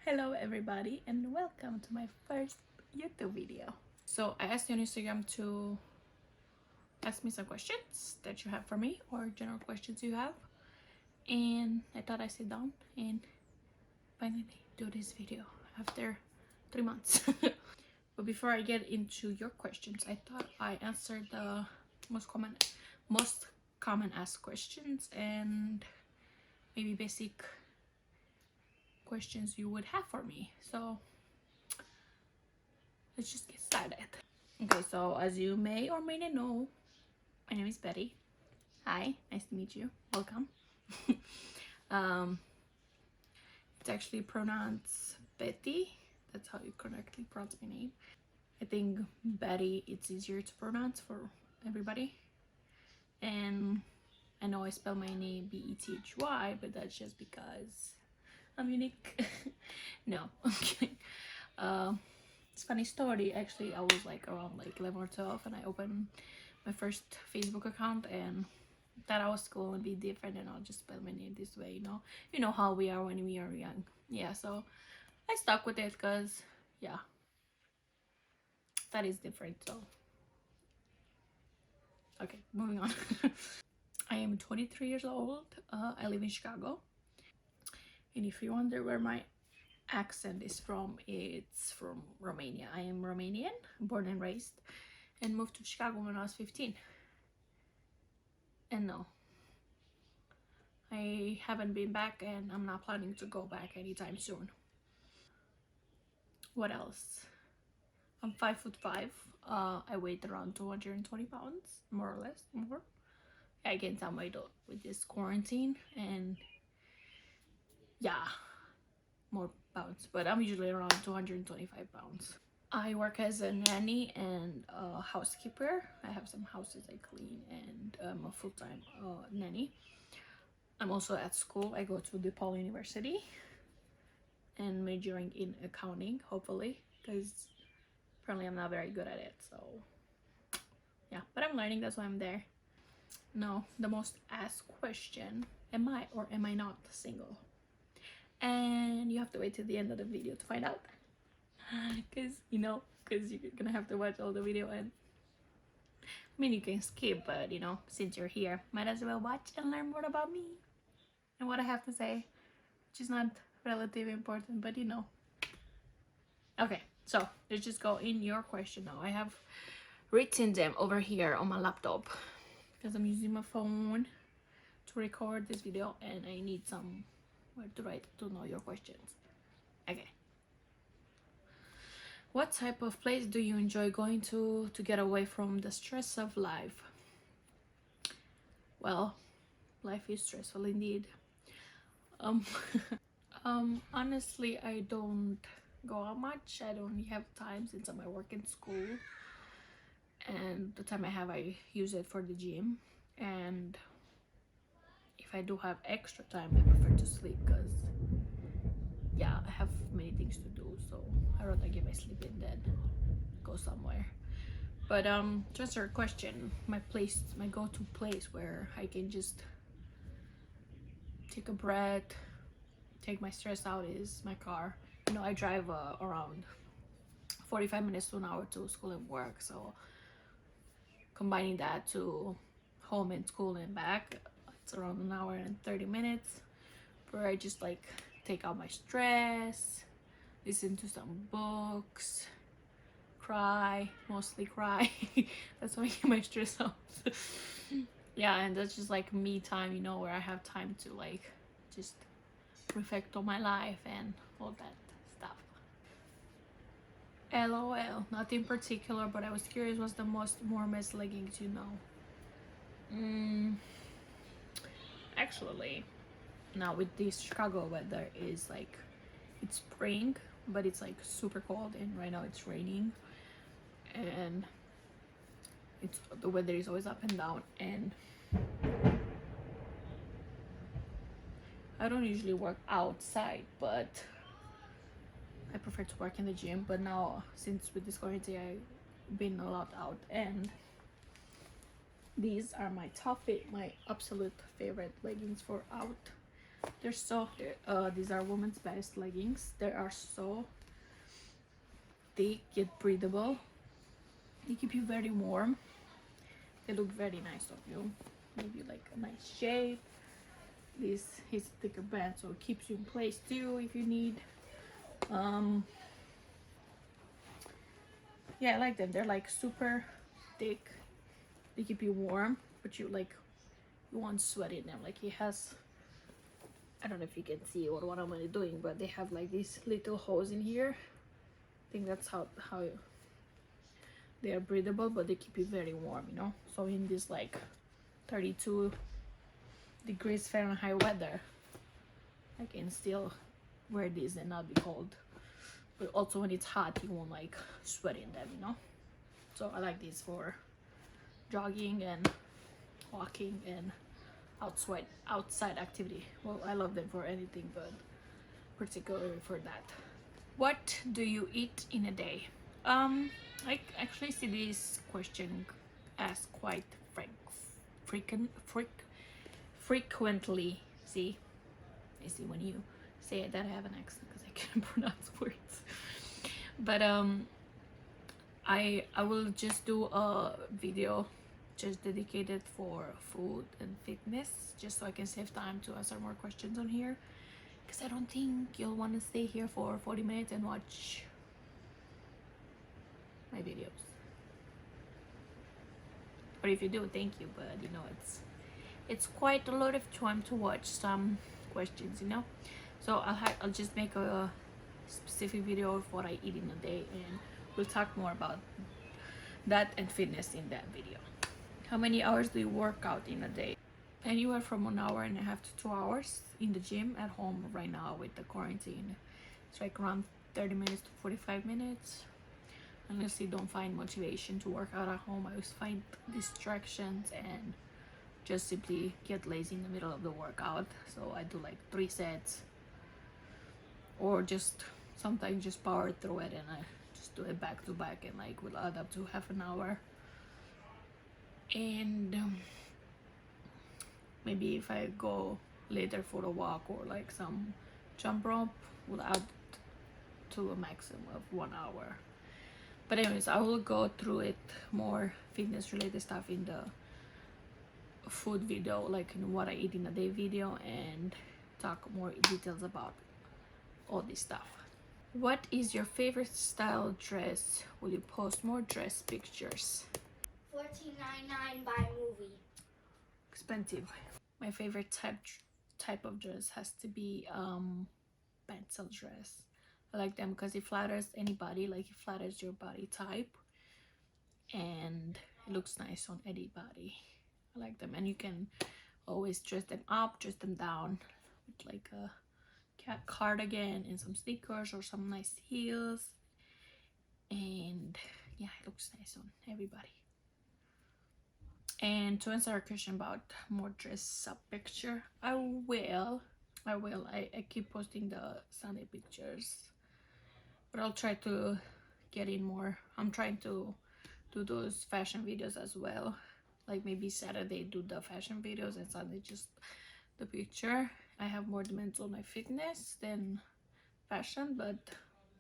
Hello everybody and welcome to my first YouTube video. So I asked you on Instagram to ask me some questions that you have for me or general questions you have, and I thought I'd sit down and finally do this video after 3 months. But before I get into your questions, I thought I answered the most common asked questions and maybe basic questions you would have for me. So let's just get started. Okay, so as you may or may not know, my name is Betty. Hi, nice to meet you. Welcome. um, it's actually pronounced Betty. That's how you correctly pronounce my name. I think Betty, it's easier to pronounce for everybody. And I know I spell my name Bethy, but that's just because I'm unique. No, I'm kidding. It's a funny story. Actually, I was like around like 11 or 12 and I opened my first Facebook account and thought I was going to be different and I'll just spell my name this way, you know how we are when we are young. Yeah, so I stuck with it because yeah, that is different. So okay, moving on. I am 23 years old. I live in Chicago, and if you wonder where my accent is from, it's from Romania. I am Romanian, born and raised, and moved to Chicago when I was 15. And no, I haven't been back and I'm not planning to go back anytime soon. What else? I'm 5'5". I weigh around 220 pounds, more or less, more. I gained some weight with this quarantine and yeah, more pounds, but I'm usually around 225 pounds. I work as a nanny and a housekeeper. I have some houses I clean and I'm a full-time nanny. I'm also at school. I go to DePaul University and majoring in accounting, hopefully, because apparently I'm not very good at it. So yeah, but I'm learning. That's why I'm there. No, the most asked question: am I or am I not single? And you have to wait till the end of the video to find out, because you're gonna have to watch all the video. And I mean, you can skip, but since you're here, might as well watch and learn more about me and what I have to say, which is not relatively important, but Okay, so let's just go in your question now. I have written them over here on my laptop because I'm using my phone to record this video and I need somewhere to write to know your questions. Okay. What type of place do you enjoy going to get away from the stress of life? Well, life is stressful indeed. Honestly, I don't go out much. I don't have time since I work in school, and the time I have I use it for the gym. And if I do have extra time, I prefer to sleep because yeah, I have many things to do, so I rather get my sleep in than go somewhere. But to answer your question, my go-to place where I can just take a breath, take my stress out is my car. I drive around 45 minutes to an hour to school and work, so combining that to home and school and back, it's around an hour and 30 minutes where I just like take out my stress, listen to some books, cry, mostly cry. That's why I get my stress out. Yeah, and that's just like me time, where I have time to like just reflect on my life and all that stuff. LOL, nothing particular, but I was curious what's the most warmest leggings you know. Actually, now with this Chicago weather is like it's spring, but it's like super cold, and right now it's raining, and the weather is always up and down, and I don't usually work outside, but I prefer to work in the gym. But now, since with this quarantine, I've been a lot out, and these are my absolute favorite leggings for out. They're so these are women's best leggings. They are so thick yet breathable. They keep you very warm. They look very nice on you. Maybe like a nice shape. This is a thicker band, so it keeps you in place too if you need. Yeah, I like them. They're like super thick. They keep you warm, but you won't sweat in them. Like it has, I don't know if you can see what I'm really doing, but they have like these little holes in here. I think that's how they are breathable, but they keep you very warm, you know. So in this like 32 degrees Fahrenheit weather, I can still wear these and not be cold. But also when it's hot, you won't like sweat in them, you know. So I like these for jogging and walking and outside activity. Well, I love them for anything, but particularly for that. What do you eat in a day? I actually see this question asked quite frequently. See, I see when you say it that I have an accent because I can't pronounce words. But I will just do a video just dedicated for food and fitness, just so I can save time to answer more questions on here, because I don't think you'll want to stay here for 40 minutes and watch my videos. Or if you do, thank you, but you know, it's quite a lot of time to watch some questions, you know. So I'll just make a specific video of what I eat in a day, and we'll talk more about that and fitness in that video. How many hours do you work out in a day? Anywhere from 1.5 hours to 2 hours in the gym. At home right now with the quarantine, it's like around 30 minutes to 45 minutes. Unless you don't find motivation to work out at home, I always find distractions and just simply get lazy in the middle of the workout. So I do like 3 sets, or just sometimes just power through it, and I just do it back to back, and like will add up to half an hour. And maybe if I go later for a walk or like some jump rope, will add to a maximum of 1 hour. But anyways, I will go through it more fitness related stuff in the food video, like in what I eat in a day video, and talk more details about all this stuff. What is your favorite style dress? Will you post more dress pictures? $14.99 by movie. Expensive. My favorite type of dress has to be pencil dress. I like them because it flatters anybody, like it flatters your body type, and it looks nice on anybody. I like them, and you can always dress them up, dress them down with like a cat cardigan and some sneakers or some nice heels, and yeah, it looks nice on everybody. And to answer our question about more dress up picture, I will. I keep posting the Sunday pictures, but I'll try to get in more. I'm trying to do those fashion videos as well. Like maybe Saturday do the fashion videos and Sunday just the picture. I have more demands on my fitness than fashion, but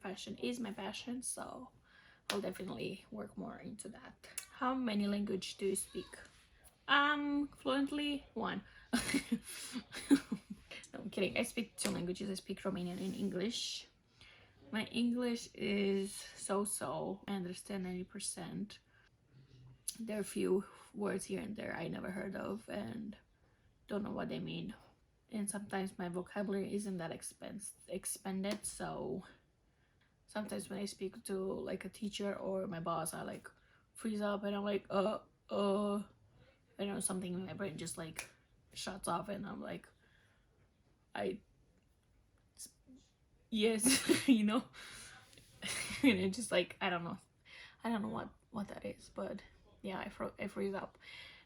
fashion is my passion, so I'll definitely work more into that. How many languages do you speak? Fluently 1. No, I'm kidding. I speak 2 languages. I speak Romanian and English. My English is so. I understand 90%. There are a few words here and there I never heard of and don't know what they mean. And sometimes my vocabulary isn't that expanded, so sometimes when I speak to like a teacher or my boss, I like freeze up and I'm like, I don't know, something in my brain just like shuts off, and I'm like, yes, you know. And it's just like, I don't know what that is, but yeah, I freeze up.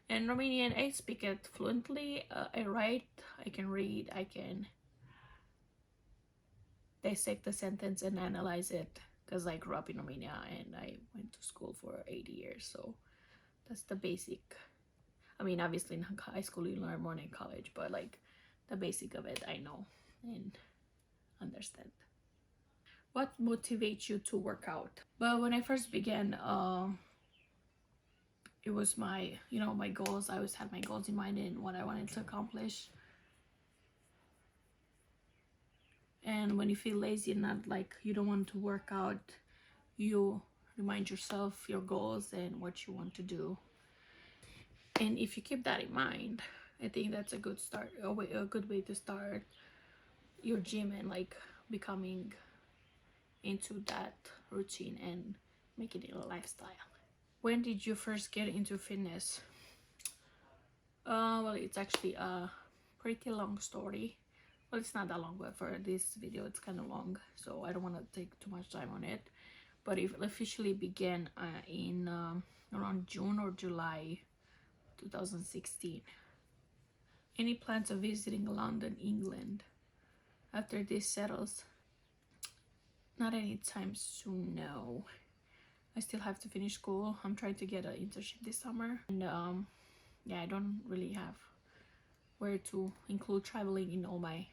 And Romanian, I speak it fluently. I write, I can read, I can dissect the sentence and analyze it, because I grew up in Romania and I went to school for 8 years, so that's the basic. I mean, obviously in high school you learn more than in college, but like the basic of it I know and understand. What motivates you to work out? Well, when I first began, it was my, my goals. I always had my goals in mind and what I wanted to accomplish. And when you feel lazy and not like you don't want to work out, you remind yourself your goals and what you want to do. And if you keep that in mind, I think that's a good start, a good way to start your gym and like becoming into that routine and making it a lifestyle. When did you first get into fitness? Well, it's actually a pretty long story. Well, it's not that long, but for this video it's kind of long, so I don't want to take too much time on it. But it officially began in around June or July 2016. Any plans of visiting London, England after this settles? Not anytime soon, no. I still have to finish school. I'm trying to get an internship this summer, and yeah, I don't really have where to include traveling in all my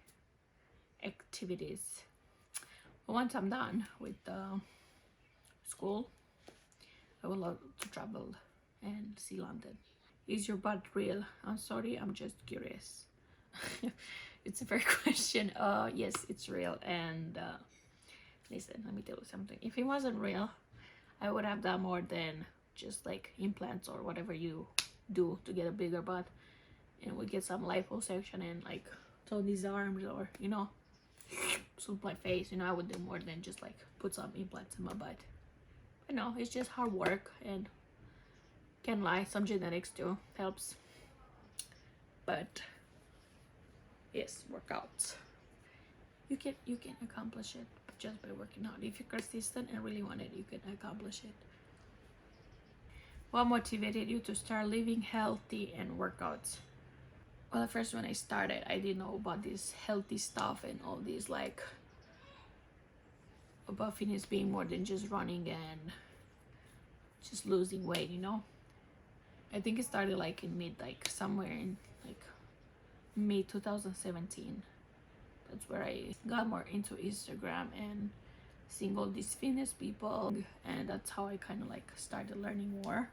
activities. But once I'm done with school, I would love to travel and see London. Is your butt real? I'm sorry, I'm just curious. It's a fair question. Yes, it's real. And listen, let me tell you something. If it wasn't real, I would have done more than just like implants or whatever you do to get a bigger butt, and we get some liposuction and like tone these arms, or suit my face. I would do more than just like put some implants in my butt. But no, it's just hard work, and can't lie, some genetics too helps. But yes, workouts. You can accomplish it just by working out. If you're consistent and really want it, you can accomplish it. What motivated you to start living healthy and workouts? Well, at first when I started, I didn't know about this healthy stuff and all these like about fitness being more than just running and just losing weight. I think it started like in somewhere in like May 2017. That's where I got more into Instagram and seeing all these fitness people, and that's how I kind of like started learning more.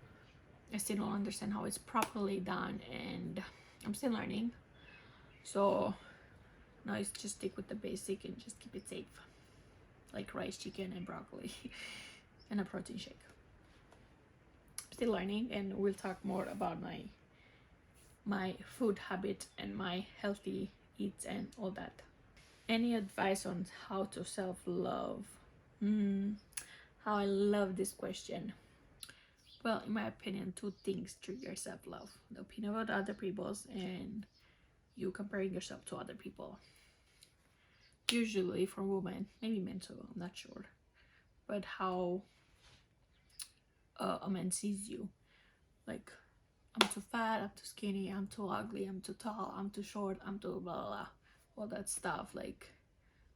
I still don't understand how it's properly done, and I'm still learning. So now it's just stick with the basic and just keep it safe, like rice, chicken, and broccoli, and a protein shake. Still learning, and we'll talk more about my food habit and my healthy eats and all that. Any advice on how to self-love? How I love this question. Well, in my opinion, two things trigger self-love: the opinion about other people's and you comparing yourself to other people. Usually for women, maybe men too, I'm not sure, but how a man sees you. Like, I'm too fat, I'm too skinny, I'm too ugly, I'm too tall, I'm too short, I'm too blah blah blah, all that stuff, like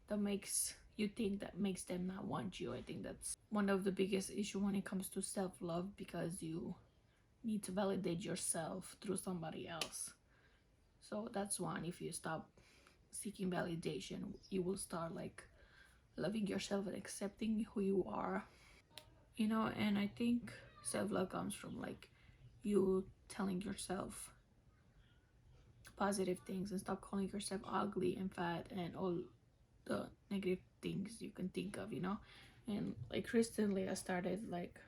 that makes you think, that makes them not want you. I think that's one of the biggest issue when it comes to self-love, because you need to validate yourself through somebody else. So that's one. If you stop seeking validation, you will start like loving yourself and accepting who you are. And I think self-love comes from like you telling yourself positive things and stop calling yourself ugly and fat and all the negative things you can think of. And like recently I started like,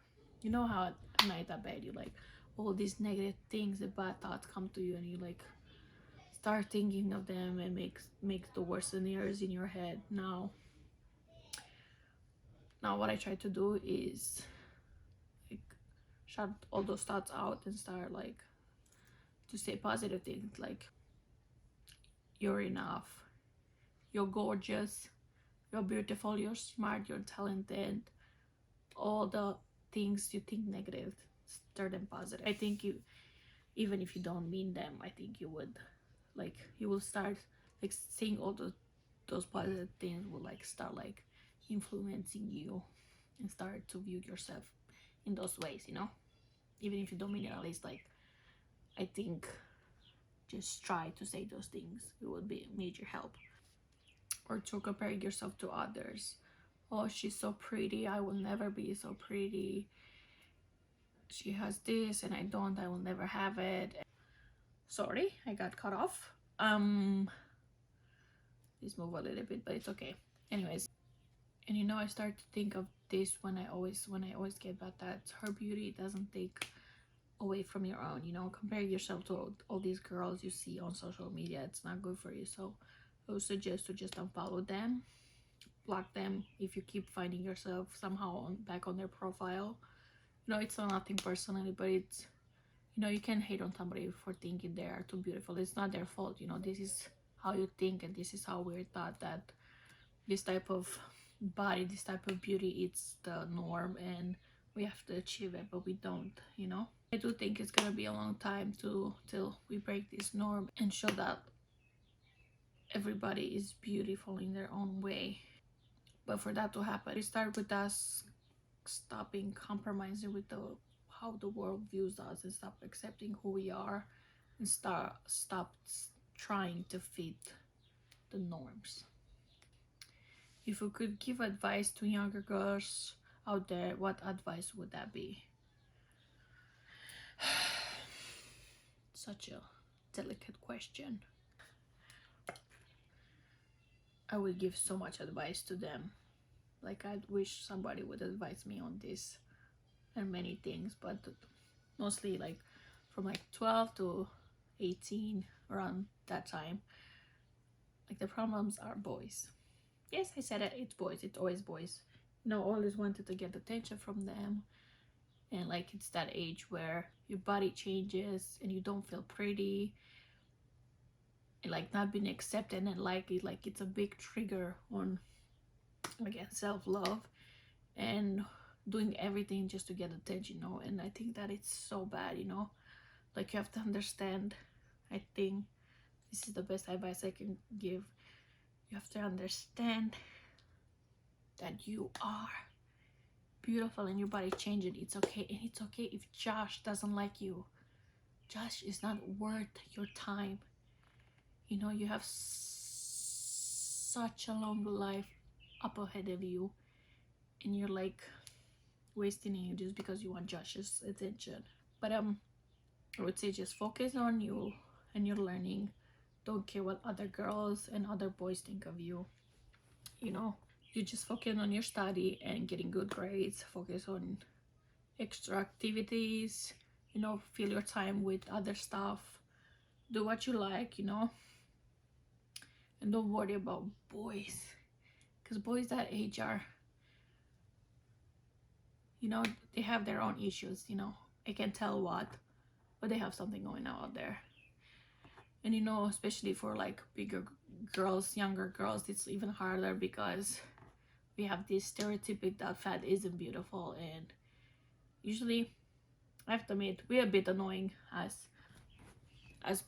how at night at bed you like all these negative things, the bad thoughts come to you, and you like start thinking of them and makes the worst scenarios in your head. Now what I try to do is like shut all those thoughts out and start like to say positive things like you're enough, you're gorgeous, you're beautiful, you're smart, you're talented. All the things you think negative, turn them positive. I think you, even if you don't mean them, I think you would like, you will start like saying all those positive things will like start like influencing you and start to view yourself in those ways. Even if you don't mean it, at least like I think just try to say those things. It would be major help. Or to compare yourself to others. Oh, she's so pretty, I will never be so pretty. She has this and I don't, I will never have it. Sorry, I got cut off. Just move a little bit, but it's okay. Anyways, and you know, I start to think of this when I always get about that her beauty doesn't take away from your own. You know, compare yourself to all these girls you see on social media. It's not good for you. So I would suggest to just unfollow them, block them if you keep finding yourself somehow back on their profile. You know, it's not nothing personally, but it's, you know, you can hate on somebody for thinking they are too beautiful. It's not their fault. You know, this is how you think, and this is how we're taught that this type of body, this type of beauty, it's the norm and we have to achieve it, but we don't, you know. I do think it's gonna be a long time till we break this norm and show that everybody is beautiful in their own way. But for that to happen, it start with us stopping compromising with the how the world views us, and stop accepting who we are, and stop trying to fit the norms. If we could give advice to younger girls out there, what advice would that be? Such a delicate question. I would give so much advice to them. Like, I wish somebody would advise me on this and many things, but mostly like from like 12 to 18, around that time. Like, the problems are boys. Yes, I said it, it's boys, it's always boys. You know, always wanted to get attention from them. And like, it's that age where your body changes and you don't feel pretty, and like not being accepted and like it's a big trigger on, again, self-love and doing everything just to get attention, you know. And I think that it's so bad, you know. Like, you have to understand, I think this is the best advice I can give. You have to understand that you are beautiful and your body changing. It's okay. And it's okay if Josh doesn't like you. Josh is not worth your time. You know, you have such a long life up ahead of you, and you're like wasting it just because you want Josh's attention. But I would say just focus on you and your learning. Don't care what other girls and other boys think of you. You know, you just focus on your study and getting good grades. Focus on extra activities. You know, fill your time with other stuff. Do what you like, you know. And don't worry about boys, because boys that age are, you know, they have their own issues, you know. I can't tell what, but they have something going on out there. And you know, especially for like bigger girls, younger girls, it's even harder because we have this stereotypic that fat isn't beautiful. And usually, I have to admit, we're a bit annoying as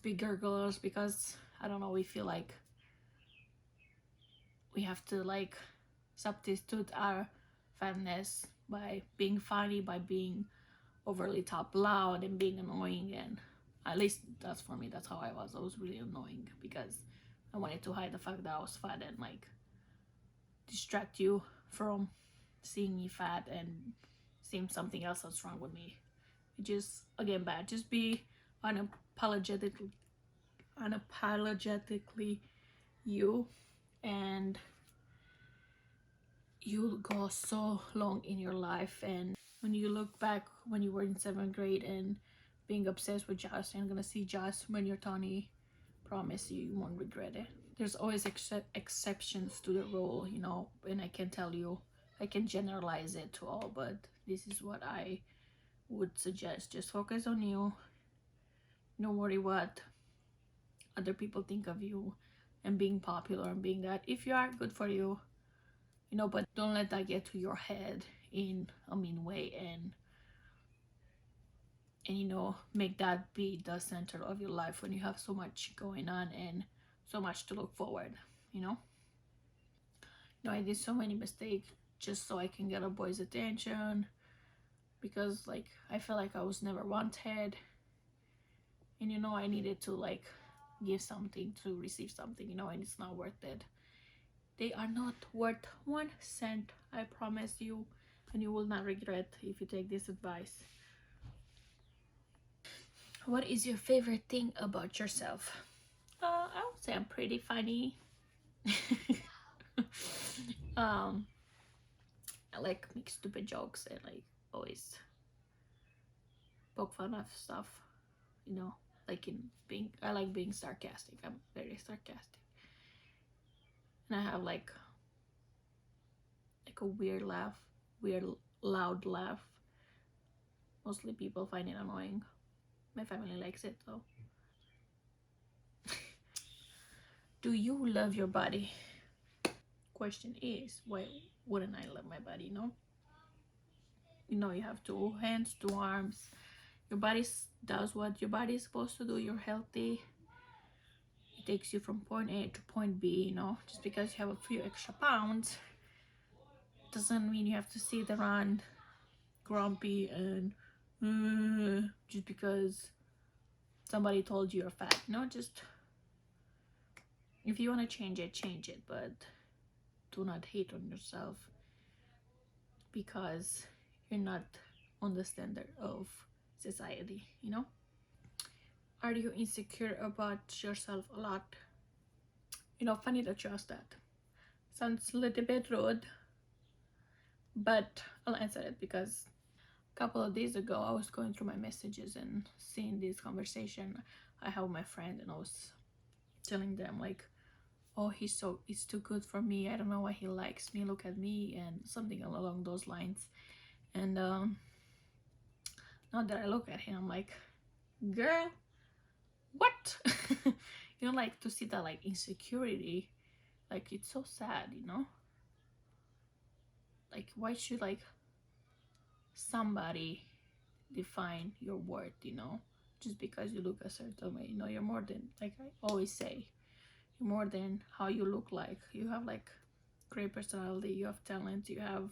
bigger girls, because I don't know, we feel like we have to like substitute our fatness by being funny, by being overly top loud and being annoying. And at least that's for me, that's how I was really annoying, because I wanted to hide the fact that I was fat and like distract you from seeing me fat and seeing something else that's wrong with me. It just, again, bad. Just be unapologetically you, and you'll go so long in your life. And when you look back when you were in 7th grade and being obsessed with Josh and gonna see Josh when you're 20, promise you won't regret it. There's always exceptions to the rule, you know. And I can tell you, I can generalize it to all, but this is what I would suggest. Just focus on you. Don't worry what other people think of you, and being popular and being that. If you are, good for you, you know, but don't let that get to your head in a mean way, and you know, make that be the center of your life when you have so much going on and so much to look forward, you know. You know, I did so many mistakes just so I can get a boy's attention, because like I felt like I was never wanted, and you know, I needed to like give something to receive something, you know, and it's not worth it. They are not worth 1 cent, I promise you, and you will not regret if you take this advice. What is your favorite thing about yourself? I would say I'm pretty funny. um, I like make stupid jokes and like always poke fun of stuff, you know, like in being, I like being sarcastic. I'm very sarcastic. And I have like a weird laugh, weird loud laugh. Mostly people find it annoying. My family likes it though. Do you love your body? Question is, why wouldn't I love my body? You know, you have 2 hands, 2 arms. Your body does what your body is supposed to do. You're healthy. It takes you from point A to point B. You know, just because you have a few extra pounds doesn't mean you have to sit around grumpy and just because somebody told you you're fat. You know, just if you want to change it, but do not hate on yourself because you're not on the standard of society, you know? Are you insecure about yourself a lot? You know, funny that you asked that. Sounds a little bit rude, but I'll answer it because a couple of days ago I was going through my messages and seeing this conversation I have with my friend, and I was telling them like, oh, he's too good for me, I don't know why he likes me, look at me, and something along those lines. And now that I look at him, I'm like, girl, what? You know, like to see that like insecurity, like it's so sad, you know? Like why should like somebody define your worth, you know? Just because you look a certain way, you know, you're more than, like I always say, you're more than how you look like. You have like great personality, you have talent, you have,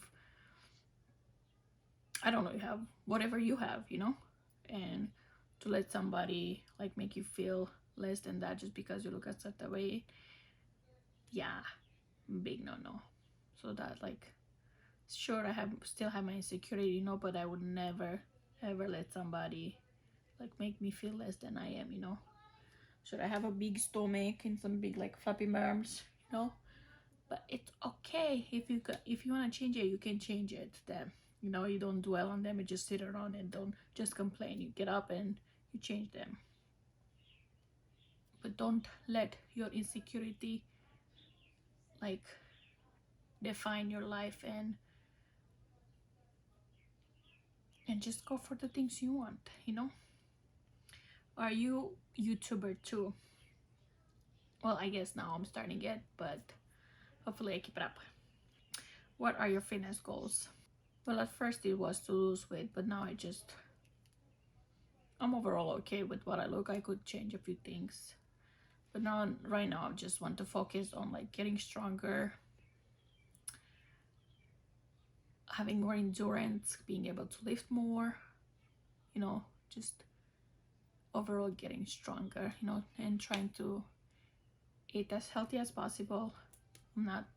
I don't know, you have whatever you have, you know? And to let somebody like make you feel less than that just because you look a certain way, yeah, big no. So that like, sure, I have still have my insecurity, you know, but I would never ever let somebody like make me feel less than I am, you know. Should I have a big stomach and some big like flappy arms, you know? But it's okay if you want to change it, you can change it. Then, you know, you don't dwell on them and just sit around and don't just complain. You get up and you change them. But don't let your insecurity like define your life, and just go for the things you want, you know? Are you YouTuber too? Well, I guess now I'm starting it, but hopefully I keep it up. What are your fitness goals? Well, at first it was to lose weight, but now I'm overall okay with what I look. I could change a few things, but now right now I just want to focus on like getting stronger, having more endurance, being able to lift more, you know, just overall getting stronger, you know, and trying to eat as healthy as possible.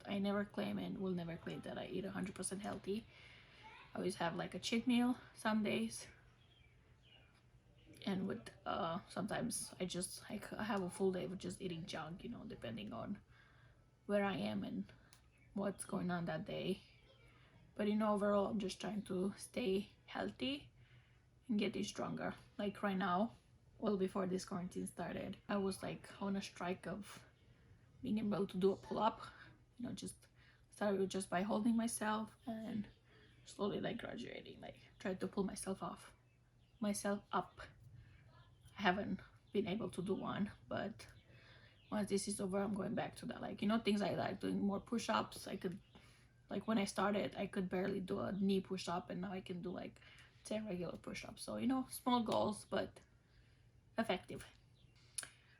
I never claim and will never claim that I eat 100% healthy. I always have like a cheat meal some days, and with sometimes I have a full day of just eating junk, you know, depending on where I am and what's going on that day. But you know, overall I'm just trying to stay healthy and getting stronger. Like right now, well, before this quarantine started, I was like on a strike of being able to do a pull-up, you know, just started just by holding myself and slowly like graduating, like tried to pull myself up. I haven't been able to do one, but once this is over, I'm going back to that. Like, you know, things like that, doing more push-ups. I could, like when I started, I could barely do a knee push-up, and now I can do like 10 regular push-ups. So, you know, small goals, but effective.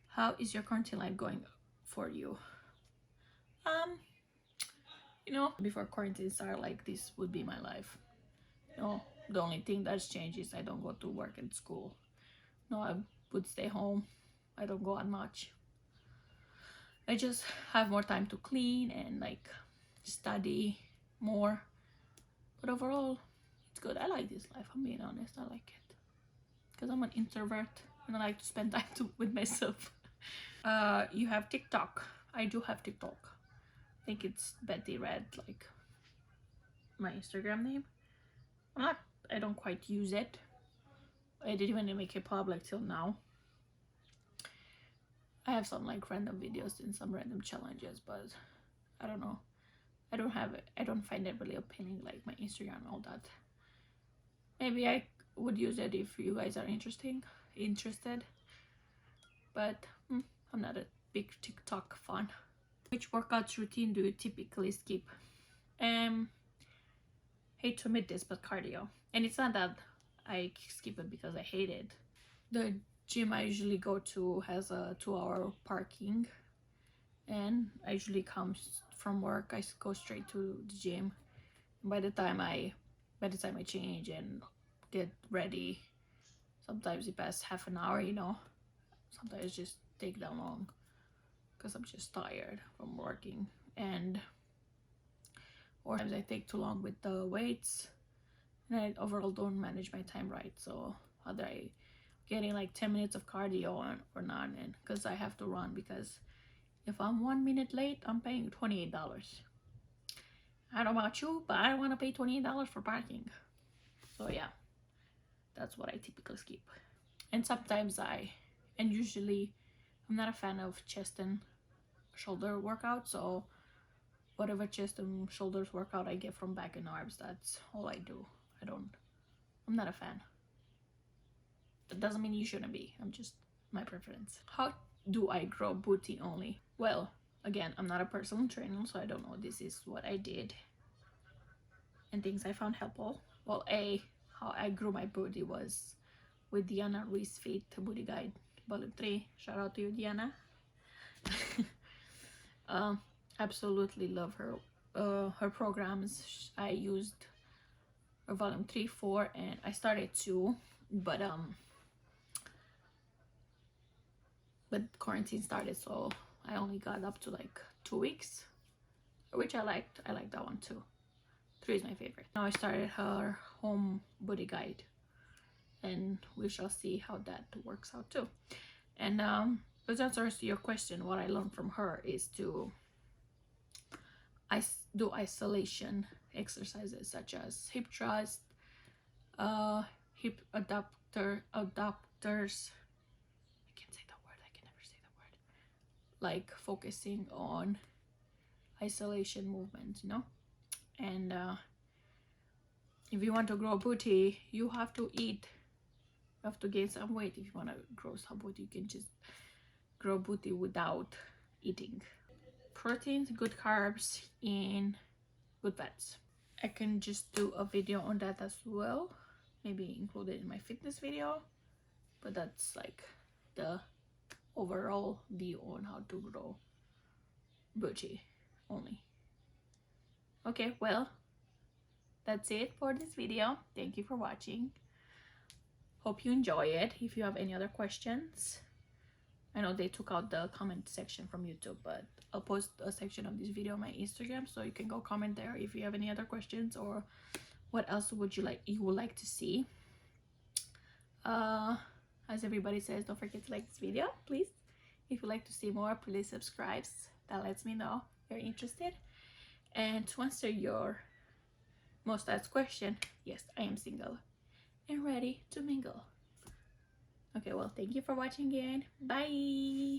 How is your quarantine life going for you? Um, you know, before quarantine started, like this would be my life. You know, the only thing that's changed is I don't go to work and school. No, I would stay home. I don't go out much. I just have more time to clean and like study more. But overall, it's good. I like this life, I'm being honest. I like it because I'm an introvert and I like to spend time with myself. You have TikTok. I do have TikTok. I think it's Bethy Red, like my Instagram name. I don't quite use it. I didn't even make it public till now. I have some like random videos and some random challenges, but I don't know. I don't find it really appealing like my Instagram and all that. Maybe I would use it if you guys are interested. But I'm not a big TikTok fan. Which workouts routine do you typically skip? Hate to admit this, but cardio. And it's not that I skip it because I hate it. The gym I usually go to has a 2-hour parking, and I usually come from work. I go straight to the gym. By the time I change and get ready, sometimes it passes half an hour. Sometimes it just take that long because I'm just tired from working, or sometimes I take too long with the weights and I overall don't manage my time right. So either I getting like 10 minutes of cardio or not, and because I have to run, because if I'm 1 minute late, I'm paying $28. I don't know about you, but I don't want to pay $28 for parking. So yeah, that's what I typically skip. And sometimes usually I'm not a fan of chest and shoulder workout, so whatever chest and shoulders workout I get from back and arms, that's all I do. I'm not a fan. That doesn't mean you shouldn't be. I'm just my preference. How do I grow booty only? Well, again, I'm not a personal trainer, so I don't know. This is what I did and things I found helpful. Well, how I grew my booty was with Diana Ruiz Fit Booty Guide Volume 3. Shout out to you, Diana. Absolutely love her programs. I used her Volume 3, 4, and I started 2, but quarantine started, so I only got up to like 2 weeks, which I liked. I like that one too. 3 is my favorite. Now I started her home booty guide, and we shall see how that works out too. And but answers to your question, what I learned from her is to do isolation exercises such as hip thrust, hip adductors. I can't say that word. I can never say that word. Like focusing on isolation movements, And if you want to grow booty, you have to eat. You have to gain some weight. If you want to grow some booty, you can just grow booty without eating. Proteins, good carbs, and good fats. I can just do a video on that as well, maybe include it in my fitness video, but that's like the overall view on how to grow booty only. Okay, well, that's it for this video. Thank you for watching. Hope you enjoy it. If you have any other questions, I know they took out the comment section from YouTube, but I'll post a section of this video on my Instagram, so you can go comment there if you have any other questions or what else would you like to see. As everybody says, don't forget to like this video, please. If you'd like to see more, please subscribe. That lets me know you're interested. And to answer your most asked question, yes, I am single and ready to mingle. Okay, well, thank you for watching again. Bye.